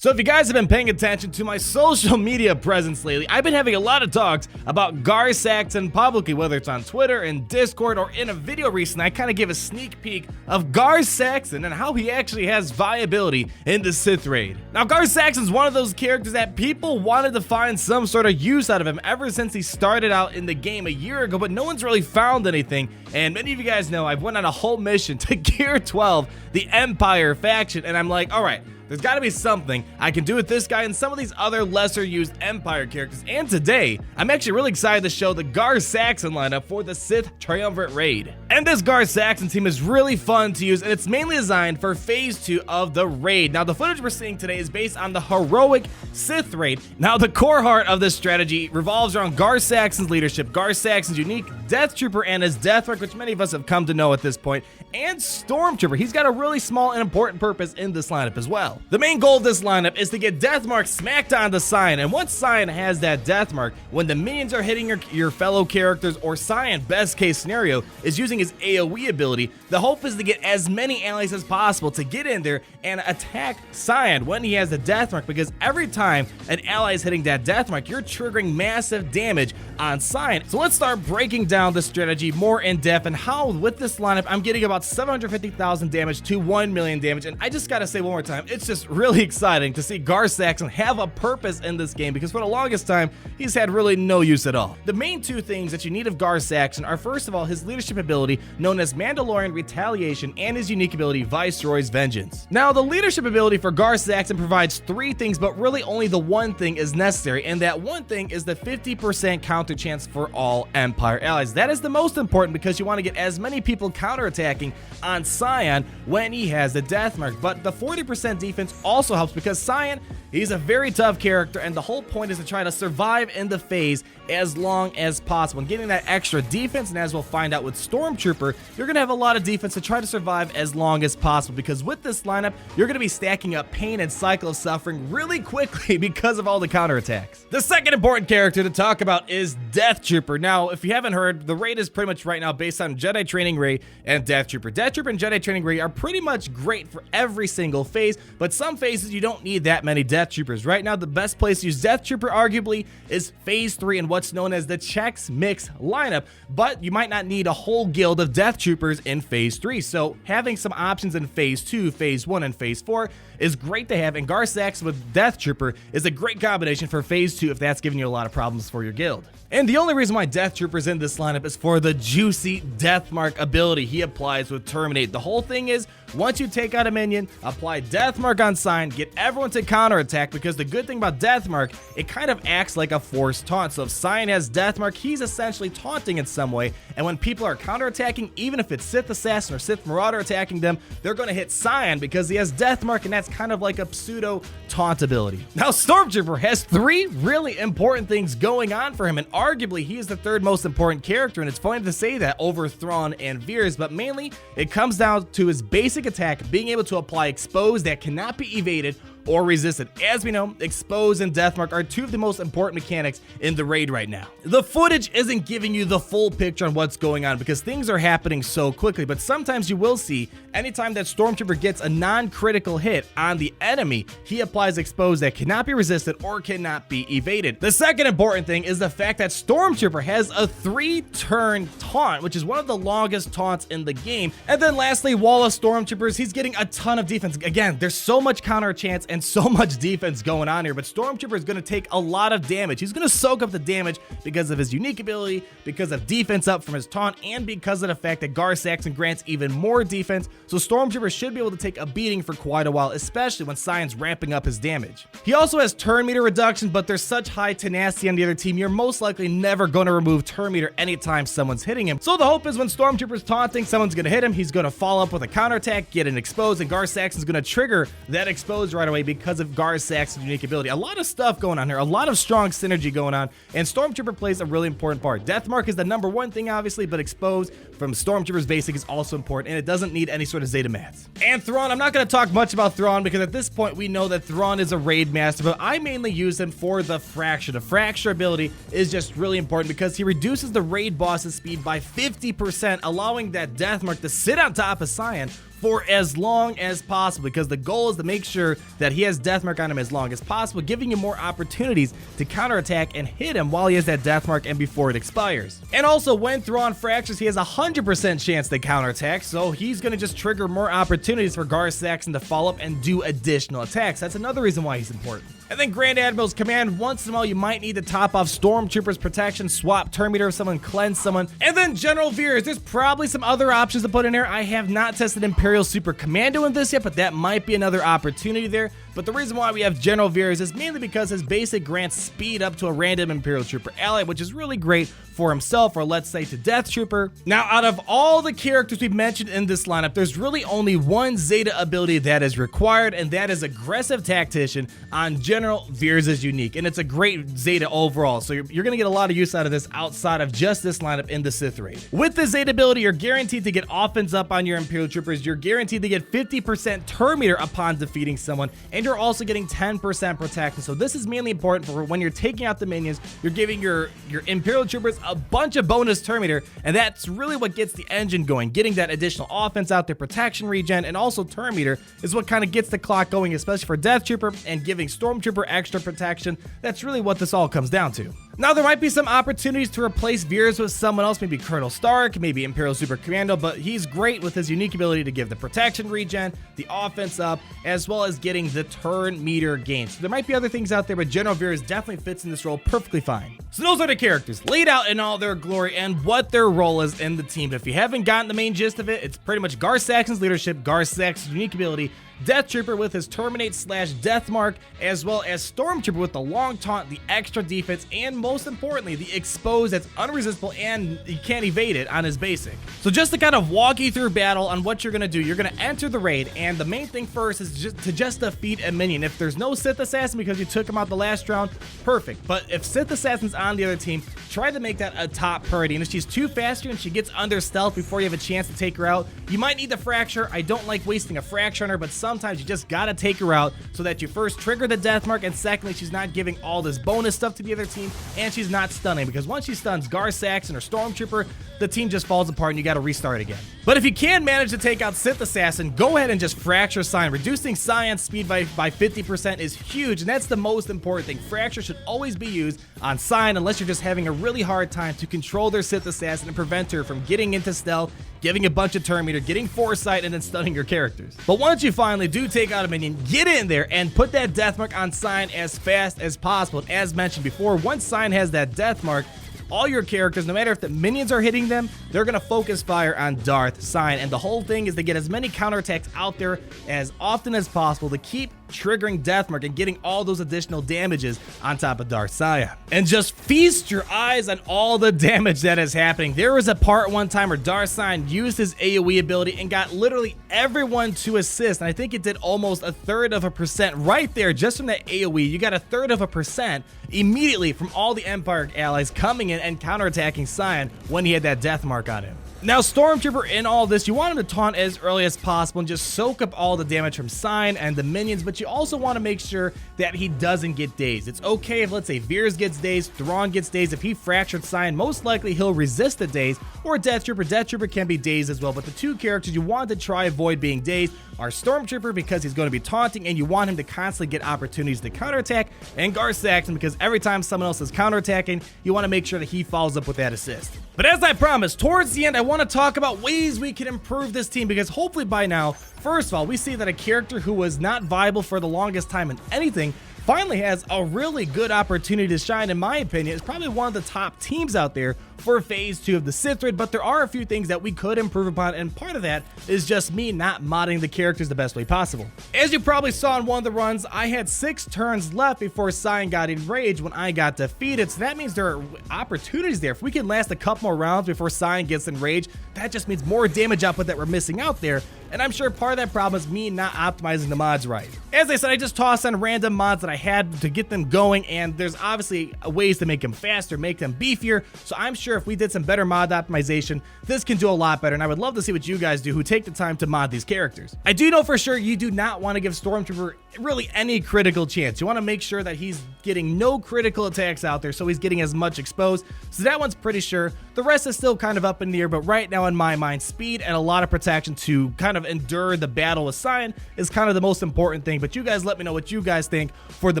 So if you guys have been paying attention to my social media presence lately, I've been having a lot of talks about Gar Saxon publicly, whether it's on Twitter, in Discord, or in a video recently. I kind of gave a sneak peek of Gar Saxon and how he actually has viability in the Sith Raid. Now, Gar Saxon's one of those characters that people wanted to find some sort of use out of him ever since he started out in the game a year ago, but no one's really found anything. And many of you guys know I've went on a whole mission to Gear 12, the Empire faction, and I'm like, all right, there's got to be something I can do with this guy and some of these other lesser used Empire characters. And today, I'm actually really excited to show the Gar Saxon lineup for the Sith Triumvirate Raid. And this Gar Saxon team is really fun to use, and it's mainly designed for Phase 2 of the Raid. Now, the footage we're seeing today is based on the heroic Sith Raid. Now, the core heart of this strategy revolves around Gar Saxon's leadership, Gar Saxon's unique Death Trooper and his Death Mark, which many of us have come to know at this point, and Stormtrooper. He's got a really small and important purpose in this lineup as well. The main goal of this lineup is to get Death Mark smacked onto Cyan, and once Cyan has that Death Mark, when the minions are hitting your fellow characters, or Cyan, best case scenario, is using his AoE ability, the hope is to get as many allies as possible to get in there and attack Cyan when he has the Death Mark, because every time an ally is hitting that Death Mark, you're triggering massive damage on Cyan. So let's start breaking down the strategy more in depth and how with this lineup I'm getting about 750,000 damage to 1 million damage. And I just gotta say one more time, it's just really exciting to see Gar Saxon have a purpose in this game, because for the longest time he's had really no use at all. The main two things that you need of Gar Saxon are, first of all, his leadership ability known as Mandalorian Retaliation and his unique ability Viceroy's Vengeance. Now, the leadership ability for Gar Saxon provides three things, but really only the one thing is necessary, and that one thing is the 50% counter chance for all Empire allies. That is the most important, because you want to get as many people counterattacking on Cyan when he has the Death Mark. But the 40% defense also helps, because Cyan, he's a very tough character, and the whole point is to try to survive in the phase as long as possible and getting that extra defense. And as we'll find out with Stormtrooper, you're gonna have a lot of defense to try to survive as long as possible, because with this lineup you're gonna be stacking up pain and cycle of suffering really quickly because of all the counterattacks. The second important character to talk about is Death Trooper. Now, if you haven't heard, the raid is pretty much right now based on Jedi Training Raid and Death Trooper. Death Trooper and Jedi Training Raid are pretty much great for every single phase, but some phases you don't need that many Death Troopers. Right now, the best place to use Death Trooper arguably is Phase 3 in what's known as the Chex Mix lineup, but you might not need a whole guild of Death Troopers in Phase 3, so having some options in Phase 2, Phase 1, and Phase 4 is great to have, and Gar Saxon with Death Trooper is a great combination for Phase 2 if that's giving you a lot of problems for your guild. And the only reason why Death Trooper's in this lineup is for the juicy Death Mark ability he applies with Terminate. The whole thing is, once you take out a minion, apply Death Mark on Cyan, get everyone to counterattack, because the good thing about Death Mark, it kind of acts like a forced taunt. So if Cyan has Death Mark, he's essentially taunting in some way, and when people are counterattacking, even if it's Sith Assassin or Sith Marauder attacking them, they're going to hit Cyan because he has Death Mark, and that's kind of like a pseudo taunt ability. Now, Stormtrooper has three really important things going on for him, and arguably he is the third most important character, and it's funny to say that over Thrawn and Veers, but mainly it comes down to his basic attack being able to apply Expose that cannot be evaded or resisted. As we know, Expose and Death Mark are two of the most important mechanics in the raid right now. The footage isn't giving you the full picture on what's going on because things are happening so quickly, but sometimes you will see anytime that Stormtrooper gets a non-critical hit on the enemy, he applies Expose that cannot be resisted or cannot be evaded. The second important thing is the fact that Stormtrooper has a 3-turn taunt, which is one of the longest taunts in the game. And then lastly, Wall of Stormtroopers, he's getting a ton of defense. Again, there's so much counter chance and so much defense going on here, but Stormtrooper is going to take a lot of damage. He's going to soak up the damage because of his unique ability, because of defense up from his taunt, and because of the fact that Gar Saxon grants even more defense. So Stormtrooper should be able to take a beating for quite a while, especially when Cyan's ramping up his damage. He also has turn meter reduction, but there's such high tenacity on the other team, you're most likely never going to remove turn meter anytime someone's hitting him. So the hope is when Stormtrooper's taunting, someone's going to hit him, he's going to follow up with a counterattack, get an Expose, and Gar Saxon's going to trigger that Expose right away because of Gar Saxon's unique ability. A lot of stuff going on here, a lot of strong synergy going on, and Stormtrooper plays a really important part. Death Mark is the #1 thing, obviously, but Expose from Stormtrooper's basic is also important, and it doesn't need any sort of Zeta mats. And Thrawn, I'm not going to talk much about Thrawn because at this point we know that Thrawn is a raid master, but I mainly use him for the Fracture. The Fracture ability is just really important because he reduces the raid boss's speed by 50%, allowing that Death Mark to sit on top of Cyan for as long as possible, because the goal is to make sure that he has death mark on him as long as possible, giving you more opportunities to counterattack and hit him while he has that death mark and before it expires. And also, when Thrawn fractures, he has a 100% chance to counterattack, so he's going to just trigger more opportunities for Gar Saxon to follow up and do additional attacks. That's another reason why he's important. And then Grand Admiral's Command, once in a while you might need to top off Stormtrooper's protection, swap Terminator with someone, cleanse someone. And then General Veers, there's probably some other options to put in here. I have not tested Imperial Super Commando in this yet, but that might be another opportunity there. But the reason why we have General Veers is mainly because his basic grants speed up to a random Imperial Trooper ally, which is really great for himself, or let's say to Death Trooper. Now, out of all the characters we've mentioned in this lineup, there's really only one Zeta ability that is required, and that is Aggressive Tactician on General Veers' unique, and it's a great Zeta overall, so you're going to get a lot of use out of this outside of just this lineup in the Sith Raid. With the Zeta ability, you're guaranteed to get offense up on your Imperial Troopers, you're guaranteed to get 50% turn meter upon defeating someone, and you're also getting 10% protection. So this is mainly important for when you're taking out the minions, you're giving your Imperial Troopers a bunch of bonus turn meter, and that's really what gets the engine going. Getting that additional offense out there, protection regen, and also turn meter is what kind of gets the clock going, especially for Death Trooper, and giving Stormtrooper extra protection. That's really what this all comes down to. Now, there might be some opportunities to replace Veers with someone else, maybe Colonel Stark, maybe Imperial Super Commando, but he's great with his unique ability to give the protection regen, the offense up, as well as getting the turn meter gain. So there might be other things out there, but General Veers definitely fits in this role perfectly fine. So those are the characters laid out in all their glory and what their role is in the team. But if you haven't gotten the main gist of it, it's pretty much Gar Saxon's leadership, Gar Saxon's unique ability, Death Trooper with his Terminate/Death Mark, as well as Stormtrooper with the Long Taunt, the extra defense, and most importantly, the Expose that's unresistible and you can't evade it on his basic. So just to kind of walk you through battle on what you're going to do, you're going to enter the raid, and the main thing first is just defeat a minion. If there's no Sith Assassin because you took him out the last round, perfect. But if Sith Assassin's on the other team, try to make that a top priority. And if she's too fast and she gets under stealth before you have a chance to take her out, you might need the Fracture. I don't like wasting a Fracture on her, but sometimes you just gotta take her out so that you first trigger the death mark, and secondly, she's not giving all this bonus stuff to the other team, and she's not stunning, because once she stuns Gar Saxon or Stormtrooper, the team just falls apart and you gotta restart again. But if you can manage to take out Sith Assassin, go ahead and just Fracture Cyan. Reducing Cyan's speed by 50% is huge, and that's the most important thing. Fracture should always be used on Cyan unless you're just having a really hard time to control their Sith Assassin and prevent her from getting into stealth, giving a bunch of turn meter, getting foresight, and then stunning your characters. But once you finally do take out a minion, get in there and put that death mark on Cyan as fast as possible. And as mentioned before, once Cyan has that death mark, all your characters, no matter if the minions are hitting them, they're going to focus fire on Darth Cyan. And the whole thing is to get as many counterattacks out there as often as possible to keep triggering Deathmark and getting all those additional damages on top of Darth Cyan. And just feast your eyes on all the damage that is happening. There was a part one time where Darth Cyan used his AoE ability and got literally everyone to assist. And I think it did almost 1/3% right there just from that AoE. You got 1/3% immediately from all the Empire allies coming in and counterattacking Cyan when he had that death mark on him. Now, Stormtrooper in all this, you want him to taunt as early as possible and just soak up all the damage from Cyan and the minions, but you also want to make sure that he doesn't get dazed. It's okay if, let's say, Veers gets dazed, Thrawn gets dazed. If he fractured Cyan, most likely he'll resist the daze, or Death Trooper. Death Trooper can be dazed as well, but the two characters you want to try avoid being dazed are Stormtrooper because he's going to be taunting and you want him to constantly get opportunities to counterattack, and Gar Saxon because every time someone else is counterattacking, you want to make sure that he follows up with that assist. But as I promised, towards the end, I want to talk about ways we can improve this team, because hopefully by now, first of all, we see that a character who was not viable for the longest time in anything finally has a really good opportunity to shine. In my opinion, it's probably one of the top teams out there for Phase 2 of the Sith Raid, but there are a few things that we could improve upon, and part of that is just me not modding the characters the best way possible. As you probably saw in one of the runs, I had 6 turns left before Cyan got enraged when I got defeated, so that means there are opportunities there. If we can last a couple more rounds before Cyan gets enraged, that just means more damage output that we're missing out there, and I'm sure part of that problem is me not optimizing the mods right. As I said, I just tossed on random mods that I had to get them going, and there's obviously ways to make them faster, make them beefier, so I'm sure if we did some better mod optimization, this can do a lot better, and I would love to see what you guys do who take the time to mod these characters. I do know for sure you do not want to give Stormtrooper really any critical chance. You want to make sure that he's getting no critical attacks out there, so he's getting as much exposed, so that one's pretty sure. The rest is still kind of up in the air, but right now in my mind, speed and a lot of protection to kind of of endure the battle with Cyan is kind of the most important thing, but you guys let me know what you guys think for the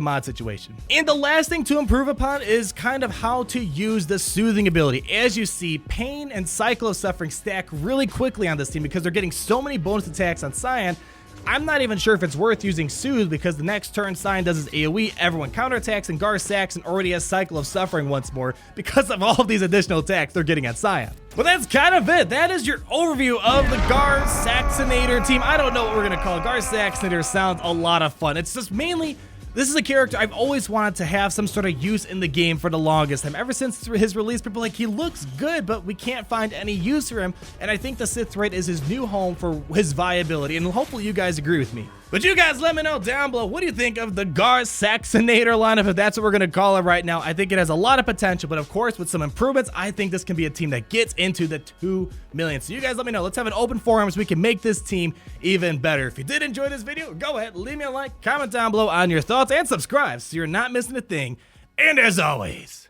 mod situation. And the last thing to improve upon is kind of how to use the soothing ability. As you see, Pain and Cycle of Suffering stack really quickly on this team because they're getting so many bonus attacks on Cyan. I'm not even sure if it's worth using Soothe because the next turn Cyan does his AoE, everyone counterattacks, and Gar Saxon already has Cycle of Suffering once more because of all of these additional attacks they're getting on Cyan. But that's kind of it. That is your overview of the Gar Saxonator team. I don't know what we're going to call it. Gar Saxonator sounds a lot of fun. It's just mainly, this is a character I've always wanted to have some sort of use in the game for the longest time. Ever since his release, people are like, he looks good, but we can't find any use for him. And I think the Sith Raid is his new home for his viability, and hopefully you guys agree with me. But you guys let me know down below, what do you think of the Gar Saxonator lineup, if that's what we're going to call it right now. I think it has a lot of potential, but of course, with some improvements, I think this can be a team that gets into the 2 million. So you guys let me know. Let's have an open forum so we can make this team even better. If you did enjoy this video, go ahead, leave me a like, comment down below on your thoughts, and subscribe so you're not missing a thing. And as always,